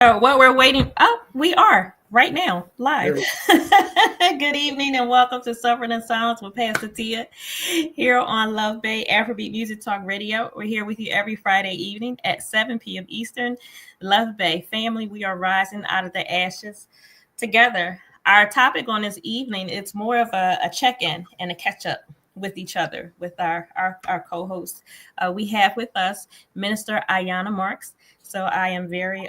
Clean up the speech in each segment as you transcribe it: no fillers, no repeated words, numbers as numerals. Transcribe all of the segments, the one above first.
What we're waiting. Oh, we are right now live. Good evening and welcome to Suffering in Silence with Pastor Tia here on Love Bay Afrobeat Music Talk Radio. We're here with you every Friday evening at 7 p.m. Eastern. Love Bay family, we are rising out of the ashes together. Our topic on this evening, it's more of a check-in and a catch-up with each other, with our co-hosts. We have with us Minister Ayanah Marks. So I am very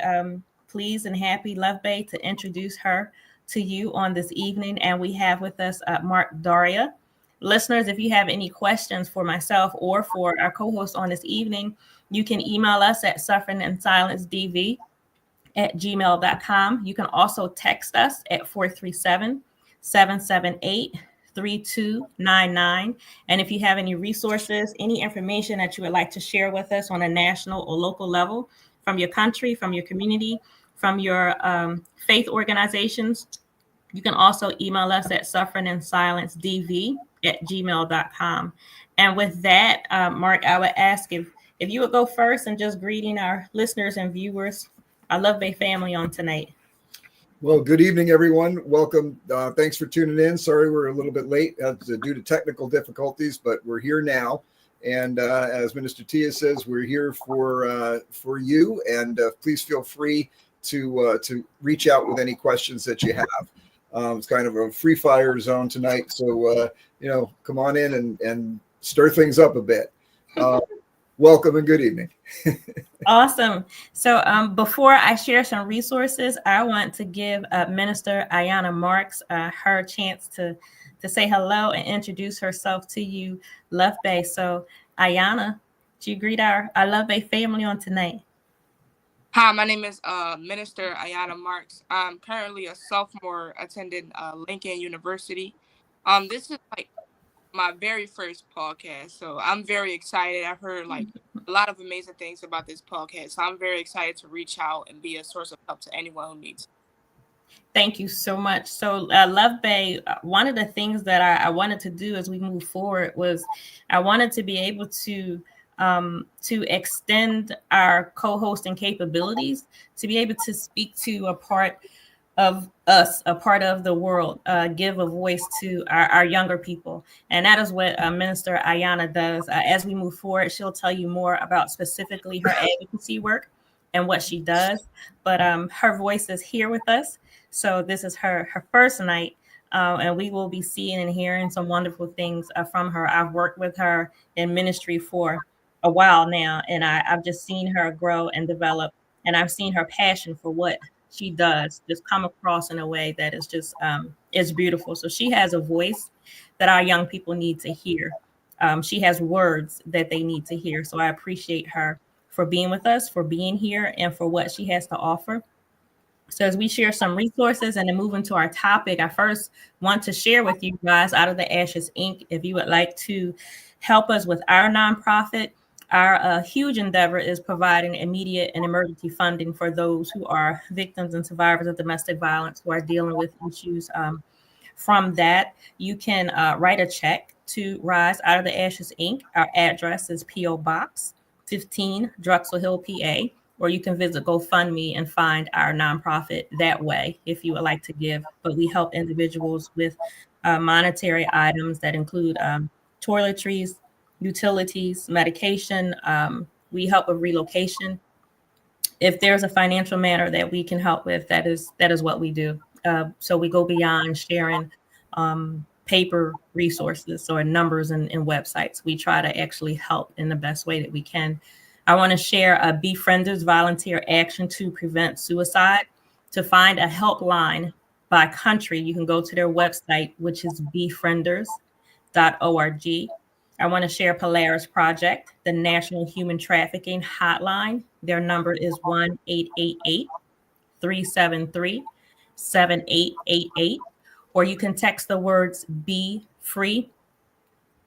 pleased and happy, Love Bay, to introduce her to you on this evening. And we have with us Mark Daria. Listeners, if you have any questions for myself or for our co-host on this evening, you can email us at sufferinginsilencedv@gmail.com. You can also text us at 437-778-3299. And if you have any resources, any information that you would like to share with us on a national or local level from your country, from your community, from your faith organizations, you can also email us at sufferinginsilencedv@gmail.com. And with that, Mark, I would ask if you would go first and just greeting our listeners and viewers, our Love Bay family on tonight. Well, good evening, everyone. Welcome. Thanks for tuning in. Sorry we're a little bit late due to technical difficulties, but we're here now. And as Minister Tia says, we're here for you. And please feel free to reach out with any questions that you have. It's kind of a free fire zone tonight, so come on in and stir things up a bit. Welcome and good evening. Awesome. So before I share some resources, I want to give Minister Ayanah Marks her chance to say hello and introduce herself to you, Love Bay. So Ayanah, do you greet our Love Bay family on tonight? Hi, my name is Minister Ayanah Marks. I'm currently a sophomore attending Lincoln University. This is like my very first podcast, so I'm very excited. I've heard like a lot of amazing things about this podcast, so I'm very excited to reach out and be a source of help to anyone who needs it. Thank you so much. So Love Bay, one of the things that I wanted to do as we move forward was I wanted to be able to extend our co-hosting capabilities, to be able to speak to a part of us, a part of the world, give a voice to our younger people. And that is what Minister Ayanah does. As we move forward, she'll tell you more about specifically her advocacy work and what she does. But her voice is here with us. So this is her first night. And we will be seeing and hearing some wonderful things from her. I've worked with her in ministry for a while now, and I've just seen her grow and develop, and I've seen her passion for what she does just come across in a way that is just is beautiful. So she has a voice that our young people need to hear. She has words that they need to hear. So I appreciate her for being with us, for being here, and for what she has to offer. So as we share some resources and then move into our topic, I first want to share with you guys Out of the Ashes Inc. If you would like to help us with our nonprofit, our huge endeavor is providing immediate and emergency funding for those who are victims and survivors of domestic violence, who are dealing with issues from that. You can write a check to Rise Out of the Ashes Inc. Our address is P.O. Box 15, Drexel Hill, PA. Or you can visit GoFundMe and find our nonprofit that way if you would like to give. But we help individuals with monetary items that include toiletries, utilities, medication. We help with relocation. If there's a financial matter that we can help with, that is what we do. So we go beyond sharing paper resources or numbers and websites. We try to actually help in the best way that we can. I want to share a Befrienders volunteer action to prevent suicide. To find a helpline by country, you can go to their website, which is befrienders.org. I want to share Polaris Project, the National Human Trafficking Hotline. Their number is 1-888-373-7888. Or you can text the words "Be Free"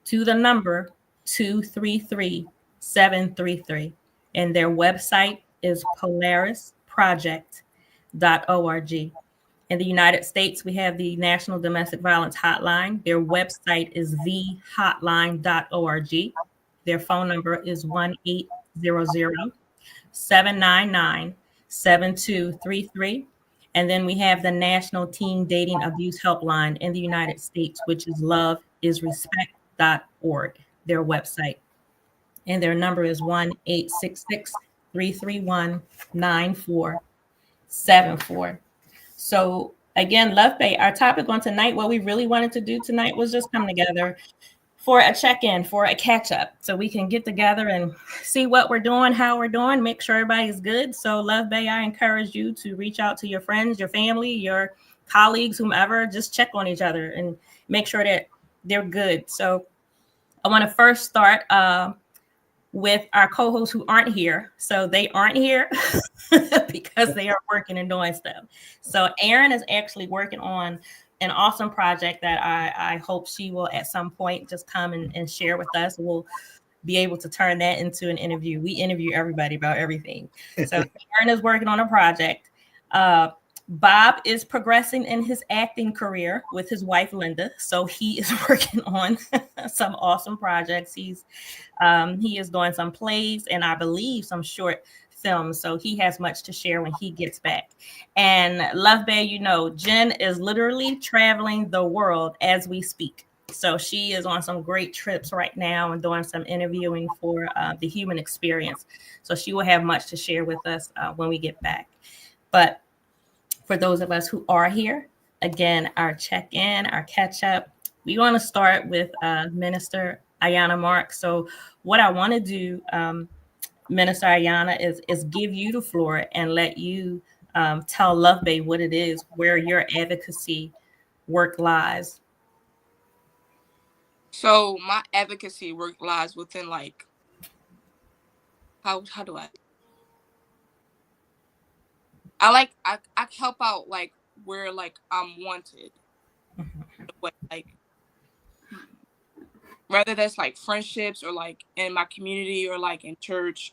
to the number 233-733. And their website is polarisproject.org. In the United States, we have the National Domestic Violence Hotline. Their website is thehotline.org. Their phone number is 1-800-799-6999. 7233. And then we have the National Teen Dating Abuse Helpline in the United States, which is loveisrespect.org, their website. And their number is 1-866-331-9474. So again, Love Bay, our topic on tonight, what we really wanted to do tonight was just come together for a check-in, for a catch-up, so we can get together and see what we're doing, how we're doing, make sure everybody's good. So Love Bay, I encourage you to reach out to your friends, your family, your colleagues, whomever, just check on each other and make sure that they're good. So I want to first start with our co-hosts who aren't here. So they aren't here because they are working and doing stuff. So Erin is actually working on an awesome project that I hope she will at some point just come and share with us. We'll be able to turn that into an interview. We interview everybody about everything. So Erin is working on a project. Bob is progressing in his acting career with his wife, Linda. So he is working on some awesome projects. He is doing some plays and I believe some short films. So he has much to share when he gets back. And Love Bay, you know, Jen is literally traveling the world as we speak. So she is on some great trips right now and doing some interviewing for the Human Experience. So she will have much to share with us when we get back. But for those of us who are here, again, our check-in, our catch-up, we want to start with Minister Ayanah Marks. So what I want to do, Minister Ayanah, is give you the floor and let you tell Love Bay what it is, where your advocacy work lies. So my advocacy work lies within like how do I help out like where like I'm wanted. Like whether that's like friendships or like in my community or like in church.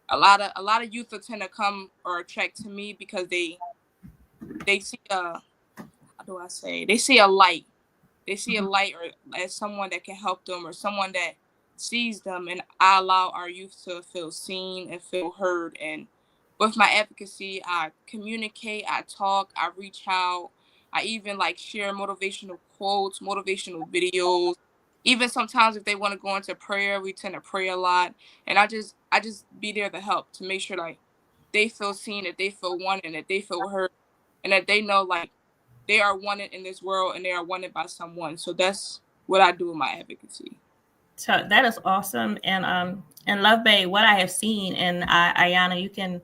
A lot of youth will tend to come or attract to me because they see a how do I say, they see a light. They see a light or as someone that can help them or someone that sees them, and I allow our youth to feel seen and feel heard. And with my advocacy, I communicate, I talk, I reach out, I even like share motivational quotes, motivational videos. Even sometimes if they want to go into prayer, we tend to pray a lot. And I just be there to help, to make sure like they feel seen, that they feel wanted, that they feel heard, and that they know like they are wanted in this world and they are wanted by someone. So that's what I do with my advocacy. So that is awesome. And Love Bay, what I have seen, and Ayanah, you can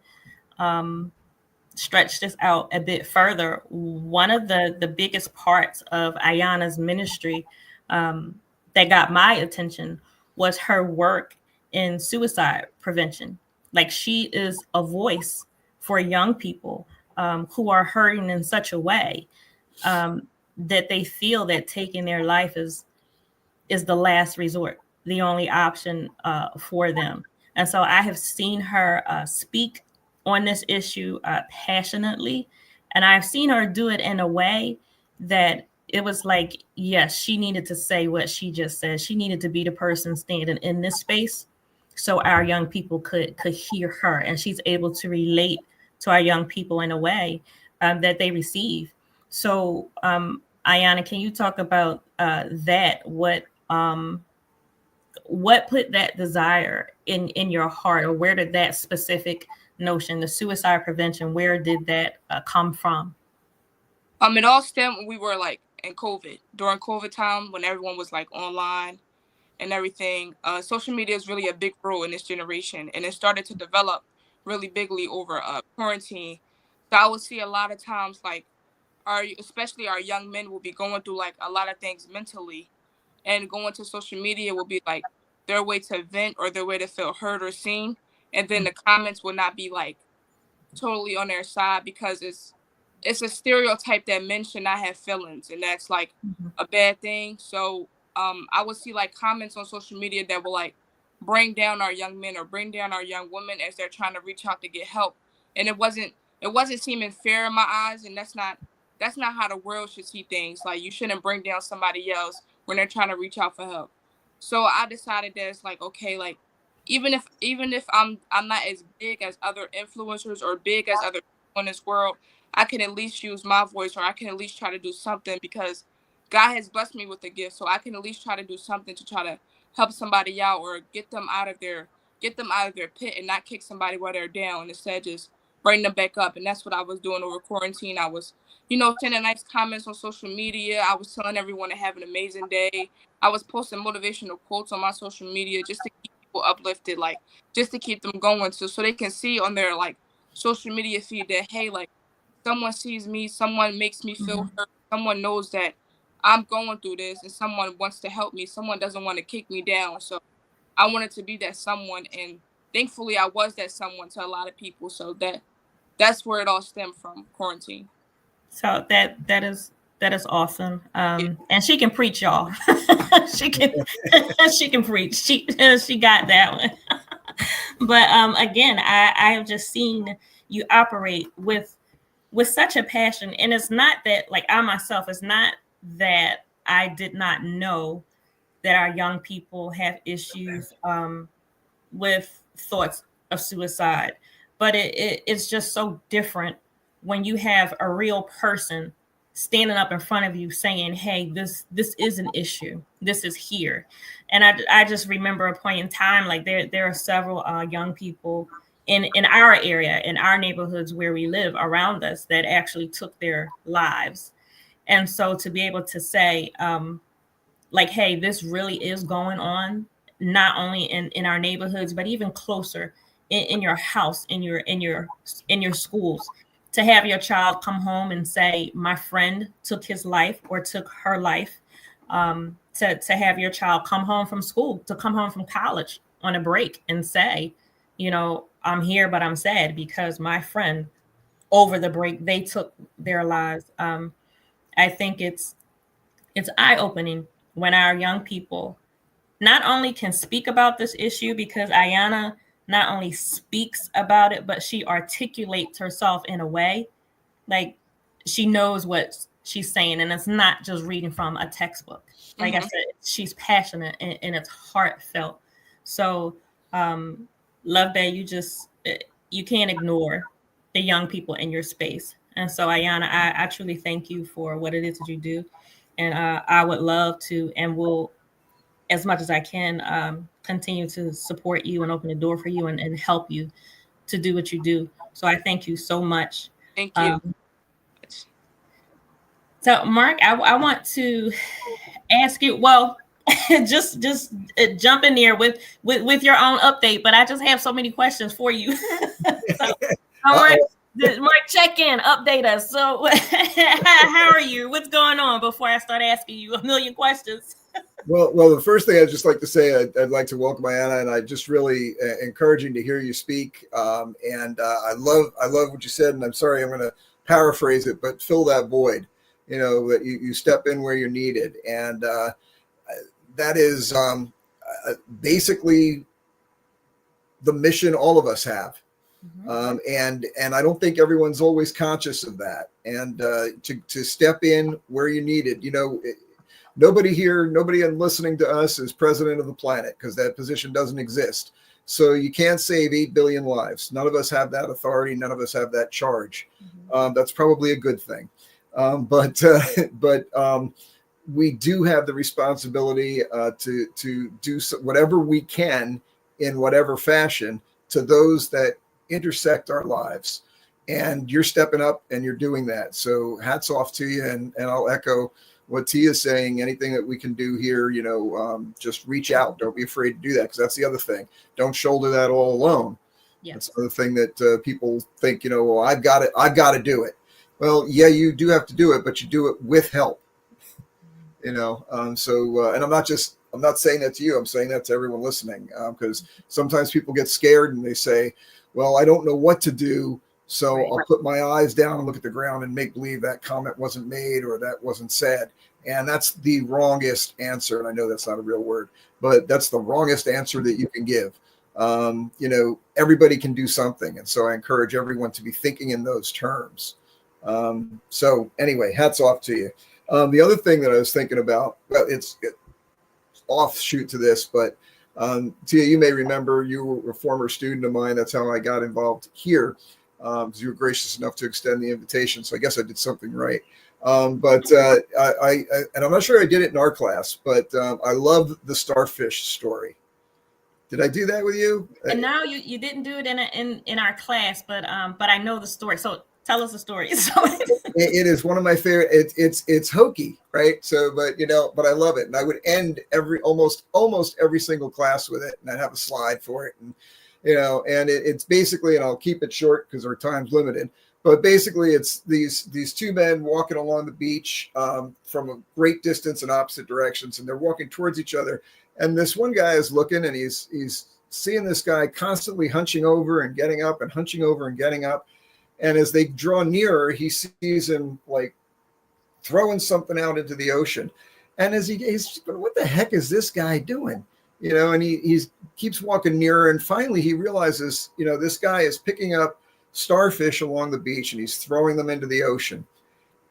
stretch this out a bit further. One of the biggest parts of Ayanah's ministry that got my attention was her work in suicide prevention. Like she is a voice for young people who are hurting in such a way that they feel that taking their life is the last resort, the only option for them. And so I have seen her speak on this issue passionately, and I've seen her do it in a way that it was like, yes, she needed to say what she just said. She needed to be the person standing in this space so our young people could hear her, and she's able to relate to our young people in a way that they receive. So, Ayanah, can you talk about that? What put that desire in your heart, or where did that specific notion, the suicide prevention, where did that come from? It all stemmed when we were like in COVID, during COVID time when everyone was like online and everything. Social media is really a big role in this generation, and it started to develop really bigly over quarantine. So I would see a lot of times like especially our young men will be going through like a lot of things mentally, and going to social media will be like their way to vent or their way to feel heard or seen. And then the comments will not be like totally on their side, because it's a stereotype that men should not have feelings, and that's like a bad thing. So I would see like comments on social media that will like bring down our young men or bring down our young women as they're trying to reach out to get help. And it wasn't seeming fair in my eyes, and that's not how the world should see things. Like you shouldn't bring down somebody else when they're trying to reach out for help. So I decided that it's like, okay, like even if I'm not as big as other influencers or big as other people in this world, I can at least use my voice, or I can at least try to do something, because God has blessed me with a gift. So I can at least try to do something to try to help somebody out, or get them out of their pit, and not kick somebody while they're down, instead just bring them back up. And that's what I was doing over quarantine. I was, sending nice comments on social media. I was telling everyone to have an amazing day. I was posting motivational quotes on my social media, just to keep people uplifted, like just to keep them going, so they can see on their like social media feed that, hey, like, someone sees me, someone makes me feel hurt, someone knows that I'm going through this, and someone wants to help me, someone doesn't want to kick me down. So I wanted to be that someone, and thankfully I was that someone to a lot of people. So that's where it all stemmed from, quarantine. So that is awesome. Yeah. And she can preach, y'all. she can she can preach. She got that one. But again, I have just seen you operate with such a passion. And it's not that, like, I myself, it's not that I did not know that our young people have issues with thoughts of suicide, but it's just so different when you have a real person standing up in front of you saying, hey, this is an issue, this is here. And I just remember a point in time, like, there are several young people in our area, in our neighborhoods where we live around us, that actually took their lives. And so to be able to say, like, hey, this really is going on, not only in our neighborhoods, but even closer in your house, in your schools, to have your child come home and say, my friend took his life or took her life. To have your child come home from school, to come home from college on a break and say, I'm here, but I'm sad because my friend, over the break, they took their lives. I think it's eye-opening when our young people not only can speak about this issue, because Ayanah not only speaks about it, but she articulates herself in a way like she knows what she's saying, and it's not just reading from a textbook. Like I said, she's passionate, and it's heartfelt. So love that you can't ignore the young people in your space. And so, Ayanah, I truly thank you for what it is that you do. And I would love to, and will, as much as I can, continue to support you and open the door for you, and help you to do what you do. So I thank you so much. Thank you. So, Mark, I want to ask you, well, just jump in there with your own update, but I just have so many questions for you. So, Mark, check in, update us. So how are you? What's going on before I start asking you a million questions? Well, the first thing I'd just like to say, I'd like to welcome Ayanah, and I just really encouraging to hear you speak. And I love what you said, and I'm sorry, I'm going to paraphrase it, but fill that void, that you step in where you're needed. And that is basically the mission all of us have. And I don't think everyone's always conscious of that. And to step in where you need it, nobody listening to us is president of the planet, because that position doesn't exist. So you can't save 8 billion lives. None of us have that authority. None of us have that charge. That's probably a good thing. But we do have the responsibility to do whatever we can in whatever fashion to those that intersect our lives. And you're stepping up and you're doing that. So hats off to you. And I'll echo what Tia's saying. Anything that we can do here, just reach out. Don't be afraid to do that, because that's the other thing. Don't shoulder that all alone. Yes. That's another thing that people think, well, I've got to do it. Well, yeah, you do have to do it, but you do it with help. And I'm not saying that to you. I'm saying that to everyone listening, because sometimes people get scared and they say, well, I don't know what to do, so I'll put my eyes down and look at the ground and make believe that comment wasn't made or that wasn't said. And that's the wrongest answer. And I know that's not a real word, but that's the wrongest answer that you can give. Everybody can do something. And so I encourage everyone to be thinking in those terms. So anyway, hats off to you. The other thing that I was thinking about, well, it's offshoot to this, but Tia, you may remember you were a former student of mine. That's how I got involved here. Because you were gracious enough to extend the invitation. So I guess I did something right. But and I'm not sure I did it in our class, but I love the starfish story. Did I do that with you? And now you didn't do it in our class, but I know the story. So tell us the story. It is one of my favorite. It's hokey, right? So, but I love it, and I would end almost every single class with it, and I'd have a slide for it, and it's basically, and I'll keep it short because our time's limited. But basically, it's these two men walking along the beach from a great distance in opposite directions, and they're walking towards each other. And this one guy is looking, and he's seeing this guy constantly hunching over and getting up and hunching over and getting up. And as they draw nearer, he sees him like throwing something out into the ocean. And as he's, what the heck is this guy doing? And he keeps walking nearer. And finally, he realizes, this guy is picking up starfish along the beach and he's throwing them into the ocean.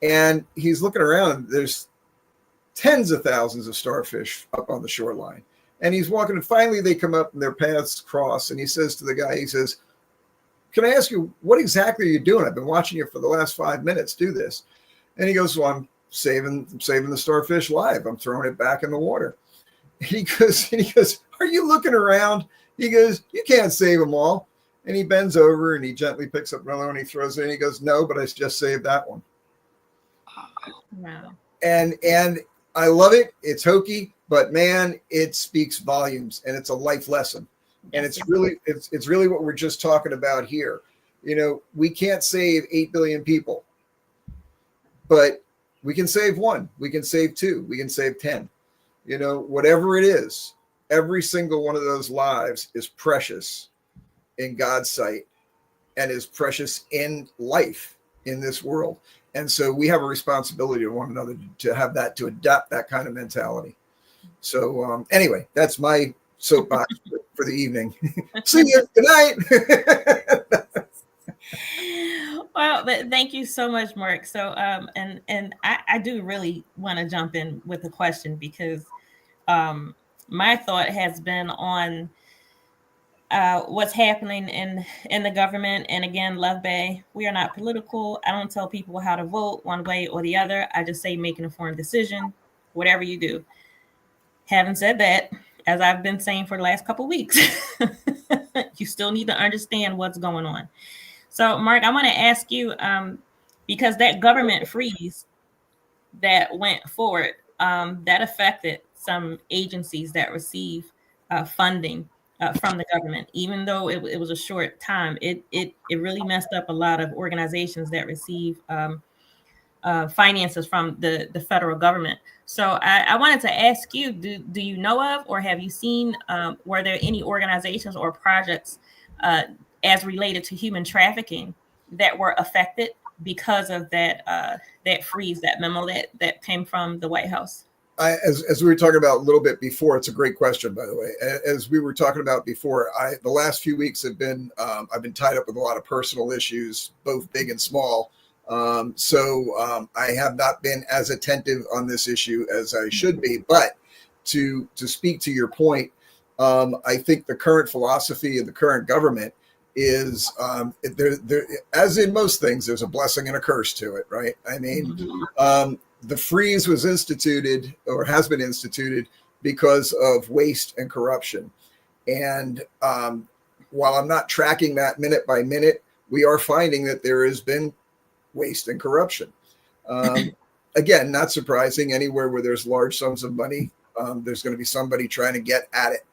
And he's looking around. There's tens of thousands of starfish up on the shoreline. And he's walking, and finally they come up and their paths cross. And he says to the guy, he says, "Can I ask you, what exactly are you doing? I've been watching you for the last 5 minutes do this." And he goes, "Well, I'm saving the starfish live. I'm throwing it back in the water." And he goes, "Are you looking around?" He goes, "You can't save them all." And he bends over and he gently picks up another one. He throws it in. He goes, "No, but I just saved that one." Wow. And I love it. It's hokey, but man, it speaks volumes, and it's a life lesson. And it's really what we're just talking about here. We can't save 8 billion people, but we can save one, we can save two, we can save 10. Whatever it is, every single one of those lives is precious in God's sight and is precious in life in this world. And so we have a responsibility to one another to adopt that kind of mentality. So anyway, that's my soapbox for the evening. See you. Good night. Well, but thank you so much, Mark. So and I do really want to jump in with a question, because my thought has been on what's happening in the government. And again, Love Bay, we are not political. I don't tell people how to vote one way or the other. I just say make an informed decision, whatever you do. Having said that, as I've been saying for the last couple of weeks, you still need to understand what's going on. So, Mark, I want to ask you, because that government freeze that went forward, that affected some agencies that receive funding from the government. Even though it was a short time, it really messed up a lot of organizations that receive finances from the federal government. So I wanted to ask you, do you know of, or have you seen, were there any organizations or projects as related to human trafficking that were affected because of that freeze, that memo that came from the White House? As we were talking about a little bit before, it's a great question, by the way. As we were talking about before, the last few weeks have been, I've been tied up with a lot of personal issues, both big and small. So I have not been as attentive on this issue as I should be. But to speak to your point, I think the current philosophy of the current government is, there, as in most things, there's a blessing and a curse to it, right? I mean, the freeze was instituted, or has been instituted, because of waste and corruption. And while I'm not tracking that minute by minute, we are finding that there has been waste and corruption. Again, not surprising. Anywhere where there's large sums of money, there's going to be somebody trying to get at it.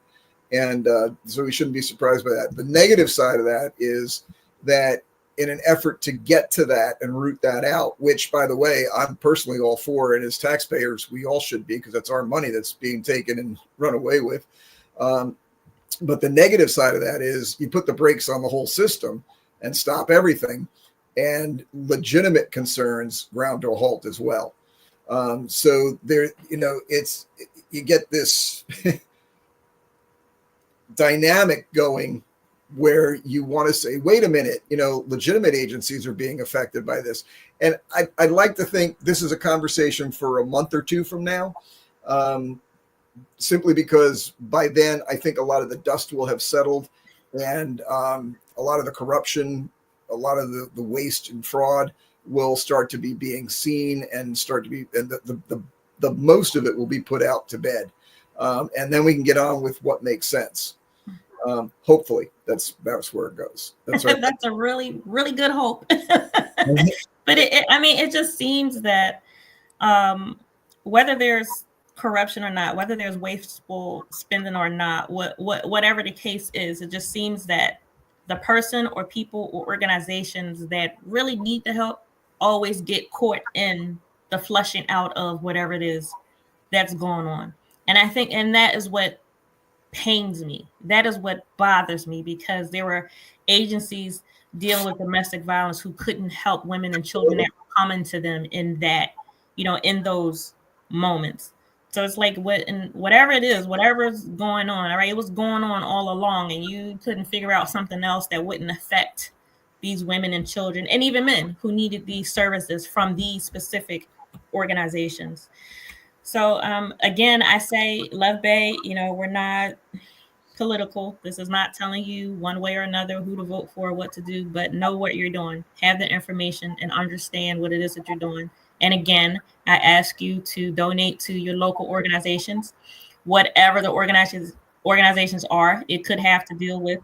And so we shouldn't be surprised by that. The negative side of that is that in an effort to get to that and root that out, which, by the way, I'm personally all for, and as taxpayers, we all should be, because that's our money that's being taken and run away with. But the negative side of that is you put the brakes on the whole system and stop everything, and legitimate concerns ground to a halt as well. So there, you get this dynamic going where you want to say, wait a minute, legitimate agencies are being affected by this. And I'd like to think this is a conversation for a month or two from now. simply because by then I think a lot of the dust will have settled, and a lot of the corruption, a lot of the waste and fraud will start to be being seen and start to be, and the most of it will be put out to bed. And then we can get on with what makes sense. Hopefully that's where it goes. That's right. That's a really, really good hope. But it just seems that whether there's corruption or not, whether there's wasteful spending or not, whatever the case is, it just seems that the person or people or organizations that really need the help always get caught in the flushing out of whatever it is that's going on. And I think, and that is what pains me. That is what bothers me, because there were agencies dealing with domestic violence who couldn't help women and children that were coming to them in that, in those moments. So it's like whatever it is, whatever's going on, all right, it was going on all along, and you couldn't figure out something else that wouldn't affect these women and children and even men who needed these services from these specific organizations. So again, I say, Love Bay, we're not political. This is not telling you one way or another who to vote for, what to do, but know what you're doing. Have the information and understand what it is that you're doing. And again, I ask you to donate to your local organizations, whatever the organizations are. It could have to deal with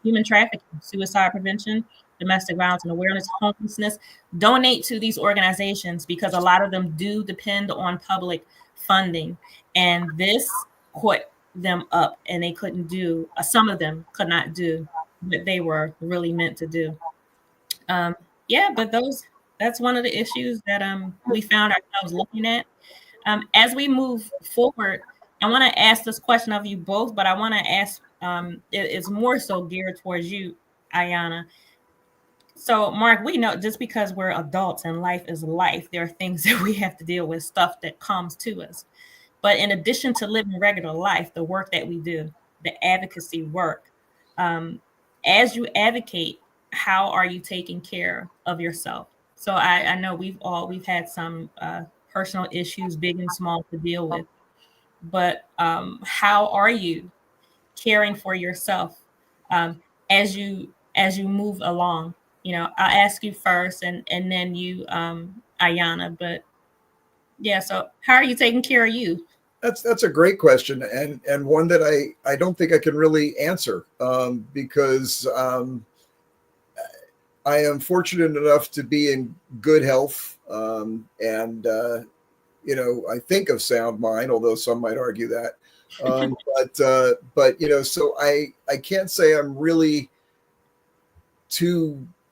human trafficking, suicide prevention, domestic violence and awareness, homelessness. Donate to these organizations, because a lot of them do depend on public funding. And this caught them up, and they couldn't do, some of them could not do what they were really meant to do. But that's one of the issues that we found ourselves looking at. As we move forward, I want to ask this question of you both, but I want to ask, it's more so geared towards you, Ayanah. So, Mark, we know just because we're adults and life is life, there are things that we have to deal with, stuff that comes to us. But in addition to living regular life, the work that we do, the advocacy work, as you advocate, how are you taking care of yourself? So I know we've had some personal issues, big and small, to deal with. But how are you caring for yourself as you move along? I'll ask you first, and then you, Ayanah. But yeah, so how are you taking care of you? That's a great question, and one that I don't think I can really answer, because I am fortunate enough to be in good health, and I think of sound mind, although some might argue that. But so I can't say I'm really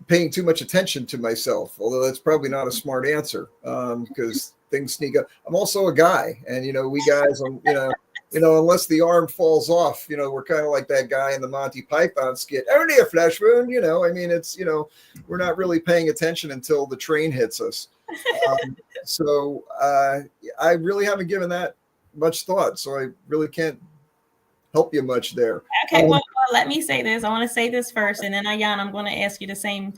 paying too much attention to myself, although that's probably not a smart answer, because things sneak up. I'm also a guy, and we guys, unless the arm falls off, we're kind of like that guy in the Monty Python skit. Only a flesh wound, it's we're not really paying attention until the train hits us. So I really haven't given that much thought, so I really can't help you much there. Okay, well, let me say this. I want to say this first, and then Ayanah, I'm going to ask you the same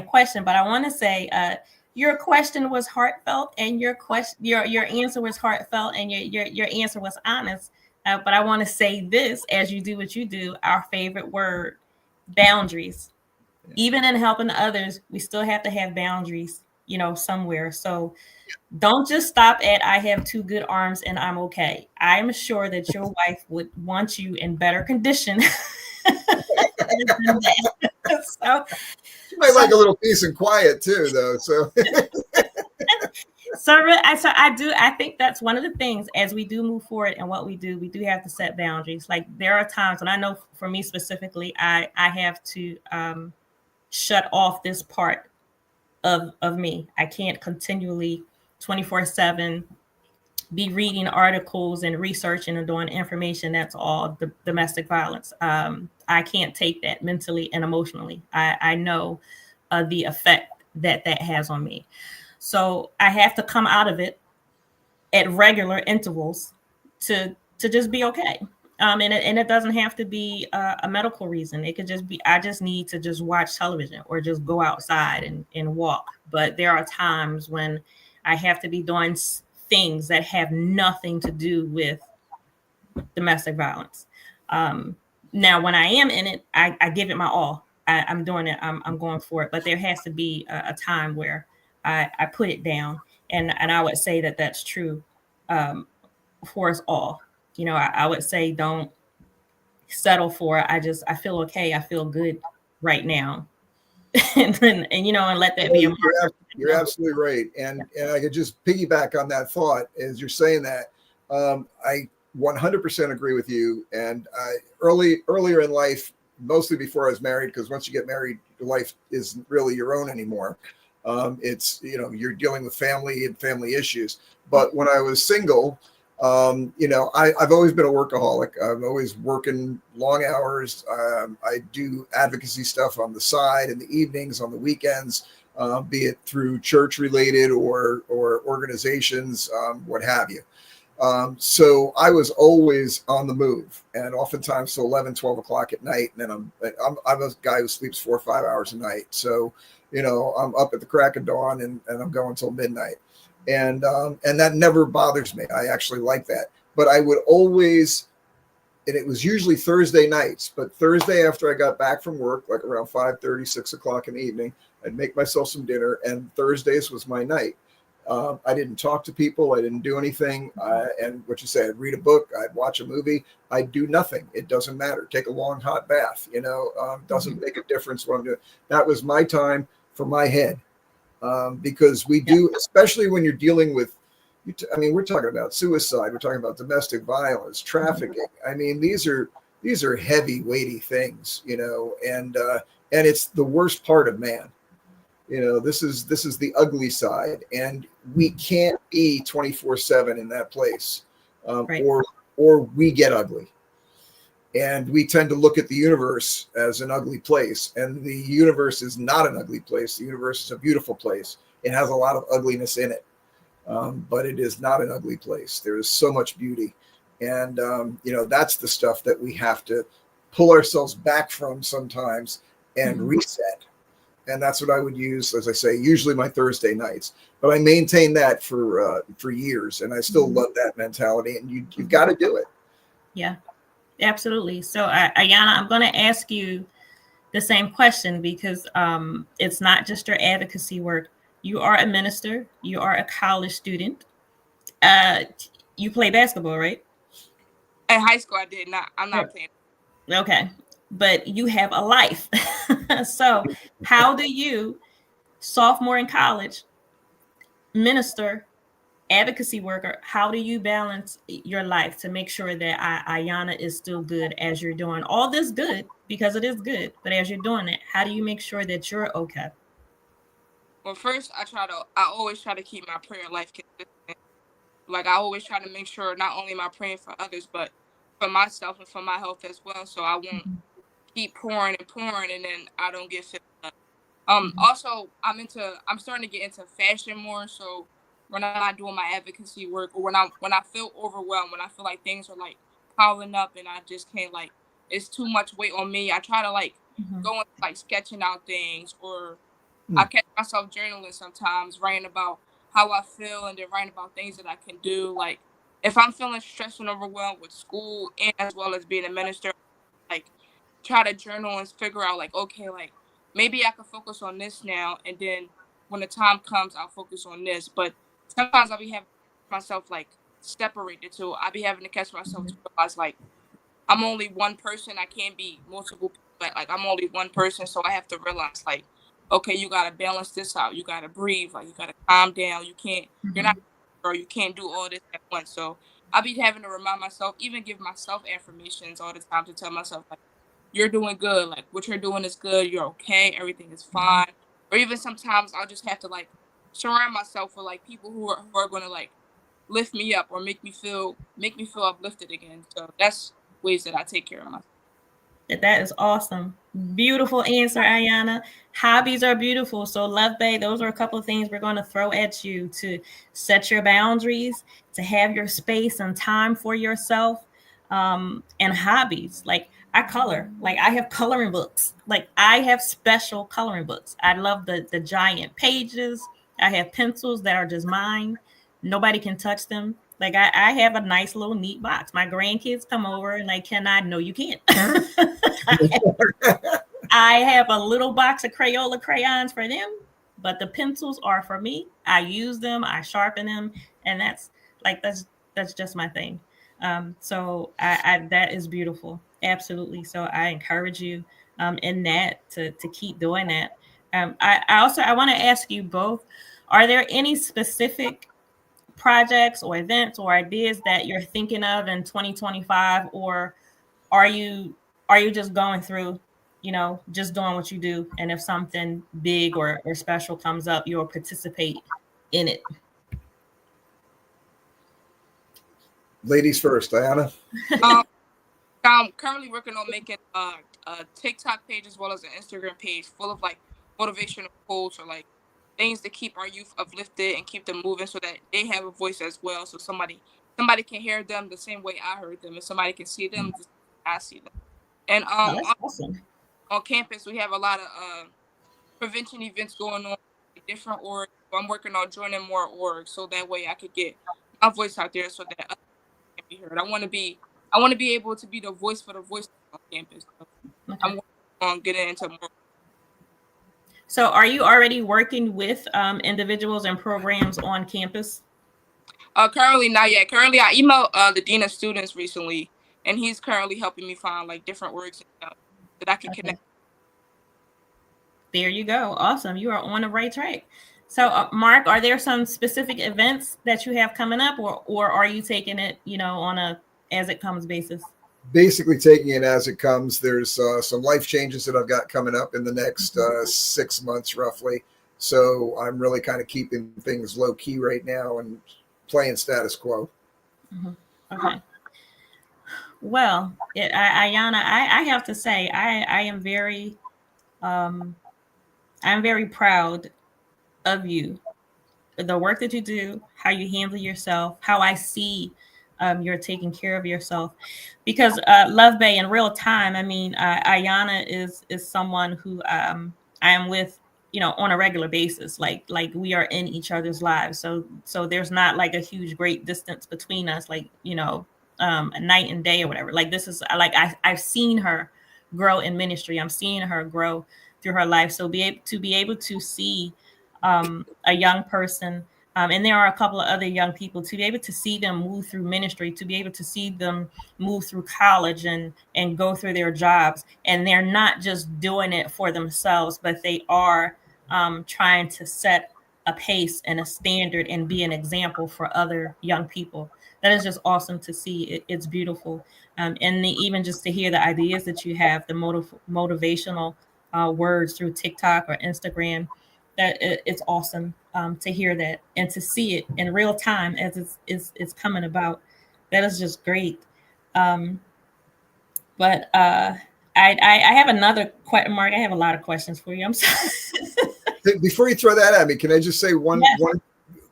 question. But I want to say your question was heartfelt, and your answer was heartfelt, and your answer was honest. But I want to say this: as you do what you do, our favorite word, boundaries. Yeah. Even in helping others, we still have to have boundaries, somewhere. So don't just stop at I have two good arms and I'm okay. I'm sure that your wife would want you in better condition. So, she might like a little peace and quiet too, though. So I think that's one of the things as we do move forward and what we do have to set boundaries. Like there are times, and I know for me specifically, I have to shut off this part of me. I can't continually 24/7 be reading articles and researching and doing information that's all domestic violence. I can't take that mentally and emotionally. I know the effect that has on me. So I have to come out of it at regular intervals to just be okay. And it doesn't have to be a medical reason. It could just be, I just need to just watch television or just go outside and walk. But there are times when I have to be doing things that have nothing to do with domestic violence. Now, when I am in it, I give it my all. I'm doing it. I'm going for it. But there has to be a time where I put it down, and I would say that that's true for us all. I would say don't settle for it. I feel okay. I feel good right now, and let that be a You're absolutely right, and I could just piggyback on that thought as you're saying that. I 100% agree with you. And earlier in life, mostly before I was married, because once you get married, your life isn't really your own anymore. It's you're dealing with family and family issues. But when I was single, I've always been a workaholic. I'm always working long hours. I do advocacy stuff on the side in the evenings, on the weekends, be it through church related or organizations, what have you. So I was always on the move, and oftentimes till 11, 12 o'clock at night. And then I'm a guy who sleeps 4 or 5 hours a night. So, I'm up at the crack of dawn and I'm going till midnight. And that never bothers me. I actually like that. But I would always, and it was usually Thursday nights, but Thursday after I got back from work, like around 5:30, 6 o'clock in the evening, I'd make myself some dinner, and Thursdays was my night. I didn't talk to people. I didn't do anything. And what you say, I'd read a book. I'd watch a movie. I'd do nothing. It doesn't matter. Take a long hot bath, doesn't make a difference what I'm doing. That was my time for my head. Because we do, especially when you're dealing with, we're talking about suicide. We're talking about domestic violence, trafficking. I mean, these are heavy, weighty things, and it's the worst part of man. This is the ugly side, and we can't be 24/7 in that place, Right. or we get ugly, and we tend to look at the universe as an ugly place, and the universe is not an ugly place. The universe is a beautiful place. It has a lot of ugliness in it, but it is not an ugly place. There is so much beauty, and that's the stuff that we have to pull ourselves back from sometimes and reset. And that's what I would use, as I say, usually my Thursday nights. But I maintained that for years, and I still love that mentality. And you've got to do it. Yeah, absolutely. So, Ayanah, I'm going to ask you the same question because it's not just your advocacy work. You are a minister. You are a college student. You play basketball, right? In high school, I did not. I'm not playing. Okay, but you have a life. So, how do you, sophomore in college, minister, advocacy worker, how do you balance your life to make sure that Ayanah is still good as you're doing all this good, because it is good, but as you're doing it, how do you make sure that you're okay? Well, first, I always try to keep my prayer life consistent. Like, I always try to make sure not only am I praying for others, but for myself and for my health as well. So I won't keep pouring and pouring, and then I don't get filled up. Also, I'm starting to get into fashion more. So when I'm not doing my advocacy work, or when I feel overwhelmed, when I feel like things are like piling up and I just can't, like, it's too much weight on me, I try to like go into like sketching out things, or I catch myself journaling sometimes, writing about how I feel and then writing about things that I can do. Like, if I'm feeling stressed and overwhelmed with school and as well as being a minister, like, try to journal and figure out, like, okay, like, maybe I can focus on this now, and then when the time comes, I'll focus on this. But sometimes I'll be having myself like separate the two. I'll be having to catch myself to realize, like, I'm only one person. I can't be multiple people. Like, I'm only one person, so I have to realize, like, okay, you gotta balance this out. You gotta breathe. Like, you gotta calm down. You can't. You're not. Or you can't do all this at once. So I'll be having to remind myself, even give myself affirmations all the time to tell myself, like, you're doing good. Like, what you're doing is good. You're okay. Everything is fine. Or even sometimes I'll just have to like surround myself with like people who are gonna like lift me up or make me feel uplifted again. So that's ways that I take care of myself. That is awesome. Beautiful answer, Ayanah. Hobbies are beautiful. So, Love Bay, those are a couple of things we're going to throw at you to set your boundaries, to have your space and time for yourself, and hobbies. Like, I color. Like, I have coloring books. Like, I have special coloring books. I love the giant pages. I have pencils that are just mine. Nobody can touch them. Like I have a nice little neat box. My grandkids come over and like, can I? No, you can't. I have a little box of Crayola crayons for them, but the pencils are for me. I use them, I sharpen them, and that's just my thing. So I that is beautiful, absolutely. So I encourage you in that to keep doing that. I want to ask you both: are there any specific projects or events or ideas that you're thinking of in 2025, or are you just going through, just doing what you do, and if something big or special comes up, you'll participate in it? Ladies first, Ayanah. Um, I'm currently working on making a TikTok page as well as an Instagram page full of like motivational quotes or like things to keep our youth uplifted and keep them moving so that they have a voice as well. So somebody can hear them the same way I heard them, and somebody can see them the same way I see them. And Oh, that's awesome. on campus we have a lot of prevention events going on, like different orgs. So I'm working on joining more orgs so that way I could get my voice out there so that others can be heard. I want to be able to be the voice for the voice on campus. So Okay. I'm working on getting into more. So are you already working with individuals and programs on campus? Currently not yet. Currently I emailed the dean of students recently, and he's currently helping me find like different orgs and stuff that I can Okay. connect. There you go. Awesome. You are on the right track. So, Mark, are there some specific events that you have coming up, or are you taking it, on a as it comes basis? Basically taking it as it comes. There's some life changes that I've got coming up in the next 6 months roughly. So I'm really kind of keeping things low key right now and playing status quo. Mm-hmm. Okay. Well, Ayanah, I have to say, I am I'm very proud of you, the work that you do, how you handle yourself, how I see you're taking care of yourself. Because Love Bay in real time, I mean, Ayanah is someone who I am with, on a regular basis. Like we are in each other's lives. So there's not like a huge great distance between us, like a night and day or whatever. Like this is like I've seen her grow in ministry. I'm seeing her grow through her life. So be able to see a young person, and there are a couple of other young people, to be able to see them move through ministry, to be able to see them move through college and go through their jobs, and they're not just doing it for themselves, but they are trying to set a pace and a standard and be an example for other young people. That is just awesome to see. It's beautiful, even just to hear the ideas that you have, the motivational words through TikTok or Instagram. It's awesome to hear that and to see it in real time as it's coming about. That is just great. Um, but I have another question, Mark. I have a lot of questions for you. I'm sorry. Before you throw that at me, can I just say one? Yes.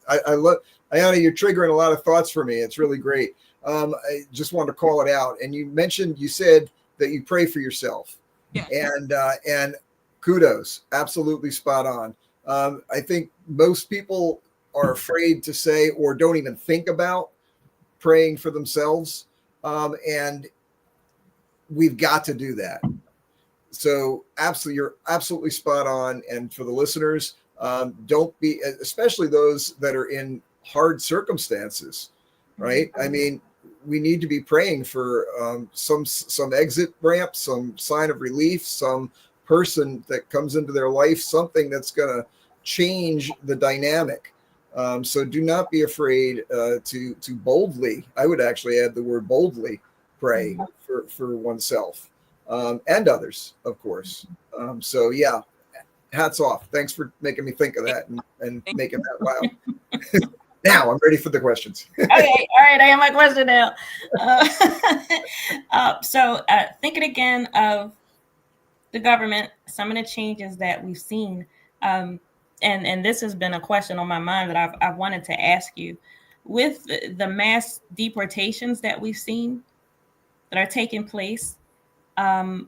I love Ayanah. You're triggering a lot of thoughts for me. It's really great. I just wanted to call it out. And you said that you pray for yourself. Yeah. And kudos, absolutely spot on. I think most people are afraid to say or don't even think about praying for themselves. And we've got to do that. So you're absolutely spot on. And for the listeners, don't be, especially those that are in hard circumstances, right? I mean, we need to be praying for some exit ramp, some sign of relief, some person that comes into their life, something that's going to change the dynamic. So do not be afraid to boldly, I would actually add the word boldly, pray for oneself and others, of course. So yeah, hats off. Thanks for making me think of that and making that loud. Now I'm ready for the questions. Okay, all right. I have my question now. So thinking again of the government, some of the changes that we've seen, and this has been a question on my mind that I've wanted to ask you. With the mass deportations that we've seen that are taking place, how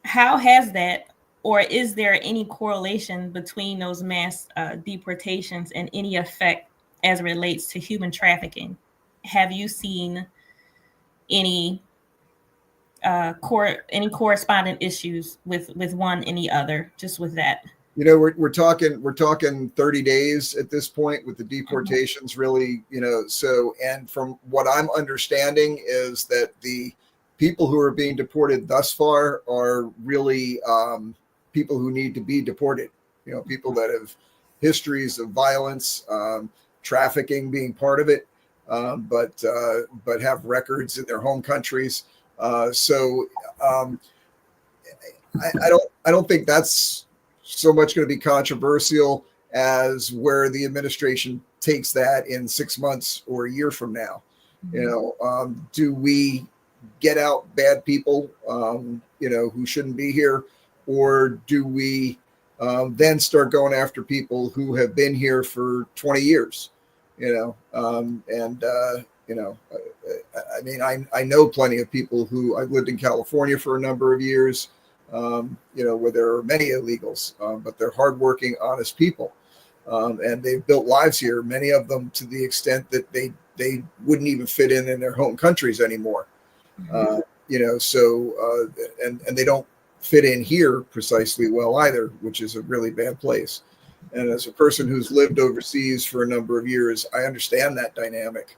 has that, or is there any correlation between those mass deportations and any effect as it relates to human trafficking. Have you seen any any corresponding issues with one any other, just with that? We're talking 30 days at this point with the deportations, really. So, and from what I'm understanding is that the people who are being deported thus far are really people who need to be deported. People that have histories of violence, trafficking being part of it, but have records in their home countries. So I don't think that's so much going to be controversial as where the administration takes that in 6 months or a year from now. Do we get out bad people, who shouldn't be here, or do we then start going after people who have been here for 20 years? I know plenty of people who I've lived in California for a number of years. Where there are many illegals, but they're hardworking, honest people, and they've built lives here. Many of them to the extent that they wouldn't even fit in their home countries anymore. And they don't fit in here precisely well either, which is a really bad place. And as a person who's lived overseas for a number of years, I understand that dynamic.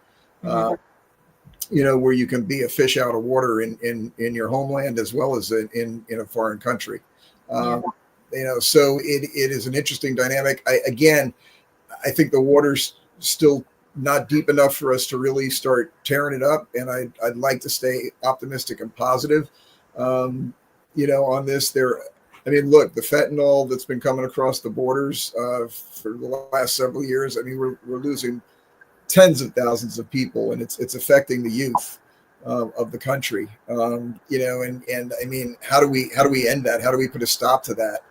Where you can be a fish out of water in your homeland as well as in a foreign country. So it is an interesting dynamic. I think the water's still not deep enough for us to really start tearing it up. And I'd like to stay optimistic and positive, on this. Look, the fentanyl that's been coming across the borders for the last several years, we're losing tens of thousands of people, and it's affecting the youth of the country. How do we end that? How do we put a stop to that?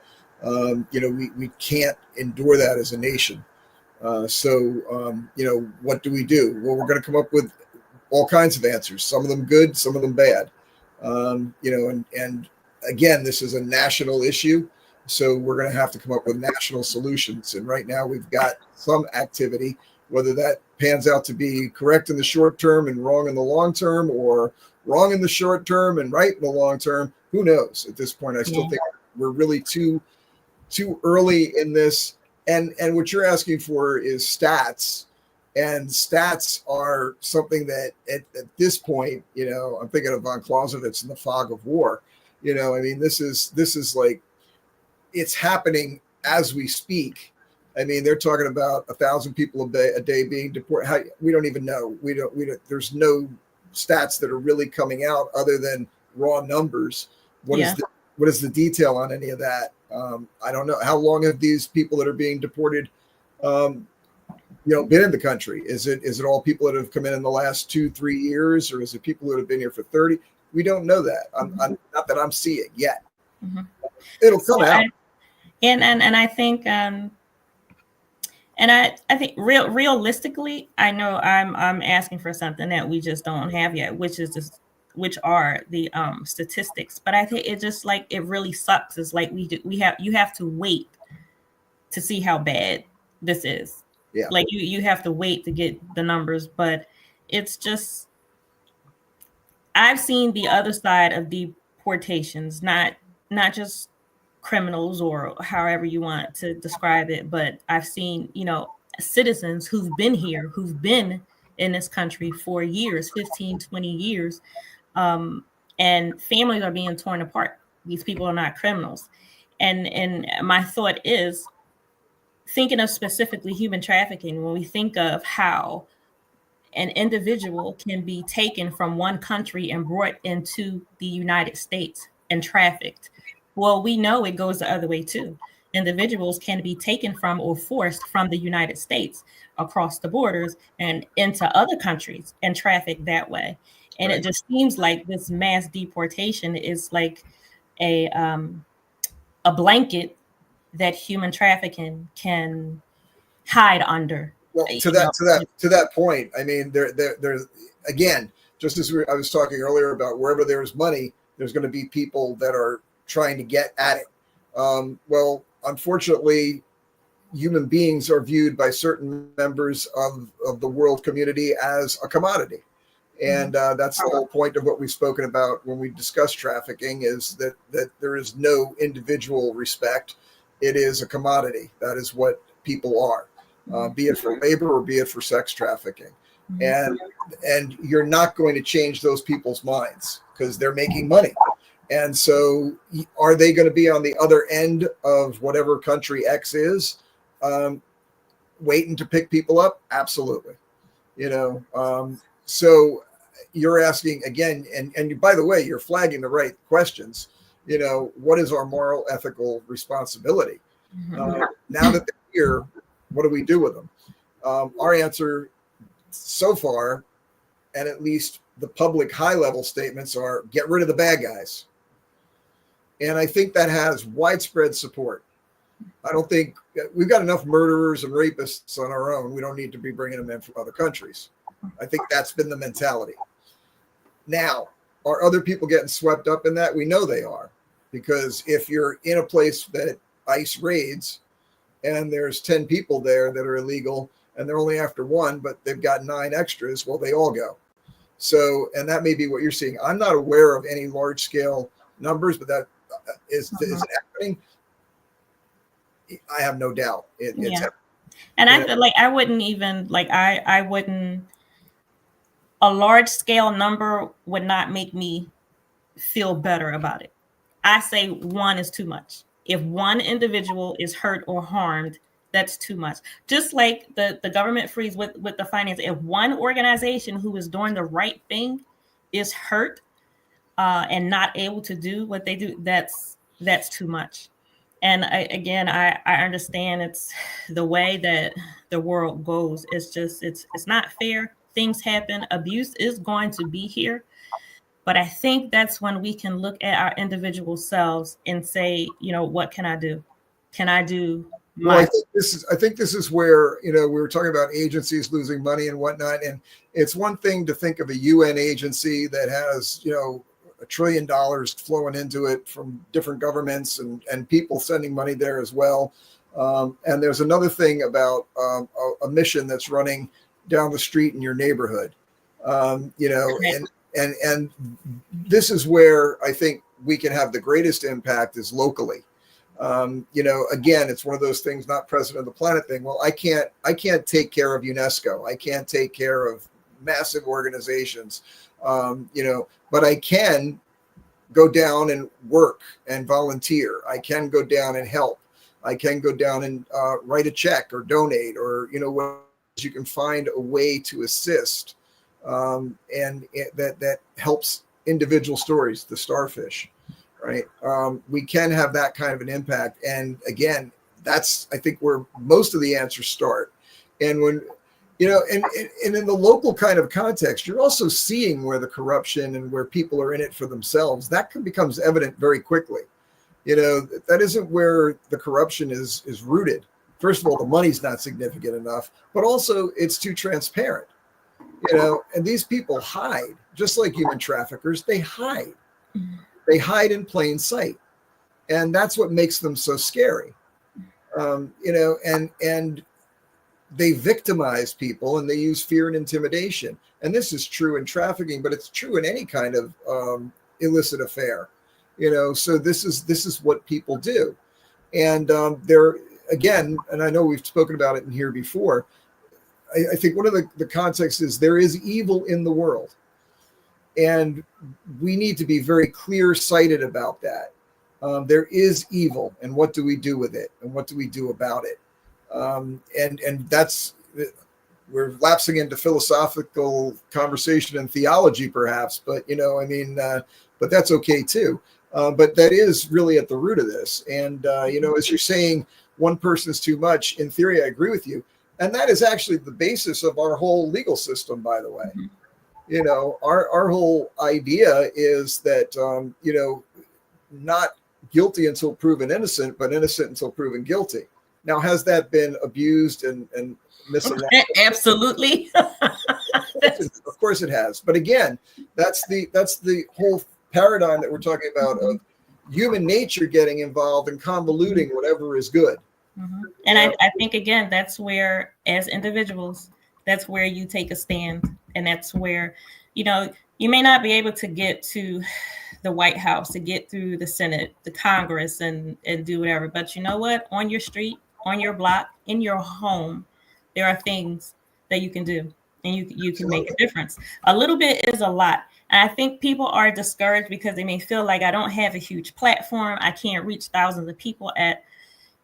We can't endure that as a nation. What do we do? Well, we're going to come up with all kinds of answers. Some of them good, some of them bad. And again, this is a national issue, so we're going to have to come up with national solutions. And right now, we've got some activity. Whether that pans out to be correct in the short term and wrong in the long term, or wrong in the short term and right in the long term, who knows? At this point, I still think we're really too early in this. And what you're asking for is stats, and stats are something that at this point, I'm thinking of von Clausewitz in The Fog of War. This is like, it's happening as we speak. They're talking about 1,000 people a day being deported. We don't even know. We don't. There's no stats that are really coming out other than raw numbers. What is the detail on any of that? I don't know. How long have these people that are being deported, been in the country? Is it all people that have come in the last 2-3 years, or is it people that have been here for 30? We don't know that. I'm not that I'm seeing yet. It'll come out. I think. And I think realistically, I know I'm asking for something that we just don't have yet, which are the statistics. But I think it just like, it really sucks. It's like you have to wait to see how bad this is. Yeah. Like you have to wait to get the numbers, but it's just, I've seen the other side of deportations, not just criminals or however you want to describe it, but I've seen, citizens who've been here, who've been in this country for years, 15, 20 years, and families are being torn apart. These people are not criminals. And my thought is, thinking of specifically human trafficking, when we think of how an individual can be taken from one country and brought into the United States and trafficked. Well, we know it goes the other way too. Individuals can be taken from or forced from the United States across the borders and into other countries and trafficked that way. And It just seems like this mass deportation is like a blanket that human trafficking can hide under. Well, to that point, there's again, just as I was talking earlier about wherever there's money, there's going to be people that are trying to get at it. Well, unfortunately, human beings are viewed by certain members of the world community as a commodity. And that's the whole point of what we've spoken about when we discuss trafficking, is that there is no individual respect. It is a commodity. That is what people are, be it for labor or be it for sex trafficking. And you're not going to change those people's minds because they're making money. And so are they going to be on the other end of whatever country X is, waiting to pick people up? Absolutely. So you're asking again, and by the way, you're flagging the right questions. What is our moral, ethical responsibility? Now that they're here, what do we do with them? Our answer so far, and at least the public high-level statements, are get rid of the bad guys. And I think that has widespread support. I don't think we've got enough murderers and rapists on our own. We don't need to be bringing them in from other countries. I think that's been the mentality. Now, are other people getting swept up in that? We know they are, because if you're in a place that ICE raids and there's 10 people there that are illegal and they're only after one, but they've got 9 extras, well, they all go. So, and that may be what you're seeing. I'm not aware of any large scale numbers, but that is it happening? I have no doubt. It's happening. And I feel like I wouldn't even I wouldn't, a large scale number would not make me feel better about it. I say 1 is too much. If 1 individual is hurt or harmed, that's too much. Just like the government freeze with the finance. If 1 organization who is doing the right thing is hurt and not able to do what they do, that's too much. And I understand it's the way that the world goes. It's just, it's not fair. Things happen. Abuse is going to be here. But I think that's when we can look at our individual selves and say, what can I do? Can I do my... Well, I think this is where, we were talking about agencies losing money and whatnot. And it's one thing to think of a UN agency that has, $1 trillion flowing into it from different governments and people sending money there as well. And there's another thing about a mission that's running down the street in your neighborhood, and this is where I think we can have the greatest impact is locally. Again, it's one of those things, not president of the planet thing. Well, I can't take care of UNESCO. I can't take care of massive organizations, but I can go down and work and volunteer. I can go down and help. I can go down and write a check or donate, or, you can find a way to assist. And that helps individual stories, the starfish, right? We can have that kind of an impact. And again, that's, I think, where most of the answers start. And when, and in the local kind of context, you're also seeing where the corruption and where people are in it for themselves, that becomes evident very quickly. That isn't where the corruption is rooted. First of all, the money's not significant enough, but also it's too transparent. And these people hide, just like human traffickers. They hide in plain sight, and that's what makes them so scary. And they victimize people, and they use fear and intimidation. And this is true in trafficking, but it's true in any kind of illicit affair. So this is what people do, and they're, again, and I know we've spoken about it in here before. I think one of the context is there is evil in the world, and we need to be very clear-sighted about that. There is evil, and what do we do with it, and what do we do about it? And that's, we're lapsing into philosophical conversation and theology, perhaps, but but that's okay too. But that is really at the root of this. And as you're saying, one person is too much. In theory, I agree with you. And that is actually the basis of our whole legal system, by the way. Our whole idea is that, not guilty until proven innocent, but innocent until proven guilty. Now, has that been abused and misaligned? Absolutely. Of course it has. But again, that's the whole paradigm that we're talking about of human nature getting involved and convoluting whatever is good. And I think, again, that's where, as individuals, that's where you take a stand. And that's where, you may not be able to get to the White House, to get through the Senate, the Congress, and do whatever. But you know what? On your street, on your block, in your home, there are things that you can do, and you can make a difference. A little bit is a lot. And I think people are discouraged because they may feel like, I don't have a huge platform. I can't reach thousands of people at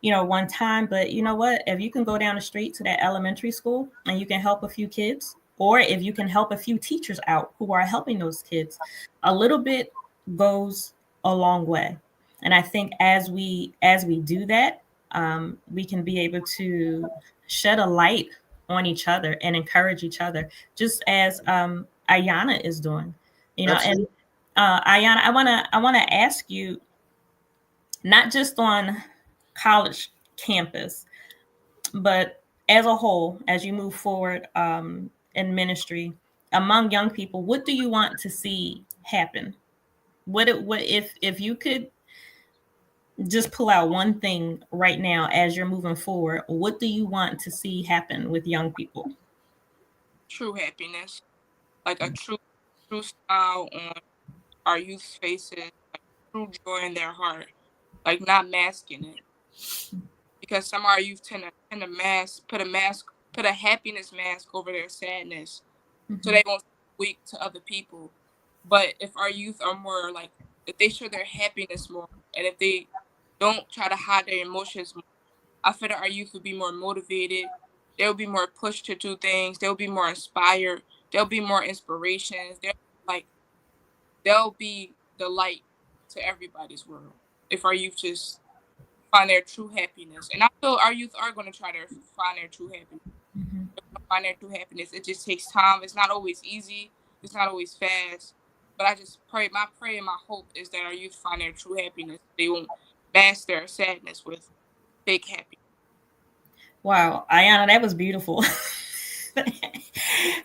one time. But you know what? If you can go down the street to that elementary school and you can help a few kids, or if you can help a few teachers out who are helping those kids, a little bit goes a long way. And I think as we do that, we can be able to shed a light on each other and encourage each other, just as Ayanah is doing. Absolutely. And Ayanah, I wanna ask you, not just on college campus, but as a whole, as you move forward in ministry among young people, what do you want to see happen? What if you could just pull out one thing right now as you're moving forward, what do you want to see happen with young people? True happiness, like a true smile on our youth's faces, like true joy in their heart, like not masking it. Because some of our youth tend to put a happiness mask over their sadness, so Mm-hmm. they won't seem weak to other people. But if our youth are more like, if they show their happiness more, and if they don't try to hide their emotions more, I feel that our youth will be more motivated. They'll be more pushed to do things. They'll be more inspired. There'll be more inspirations. Like they'll be the light to everybody's world if our youth just find their true happiness. And I feel our youth are going to try to find their true happiness. Mm-hmm. Find their true happiness. It just takes time. It's not always easy. It's not always fast. But I just pray. My prayer and my hope is that our youth find their true happiness. They won't mask their sadness with fake happiness. Wow, Ayanah, that was beautiful.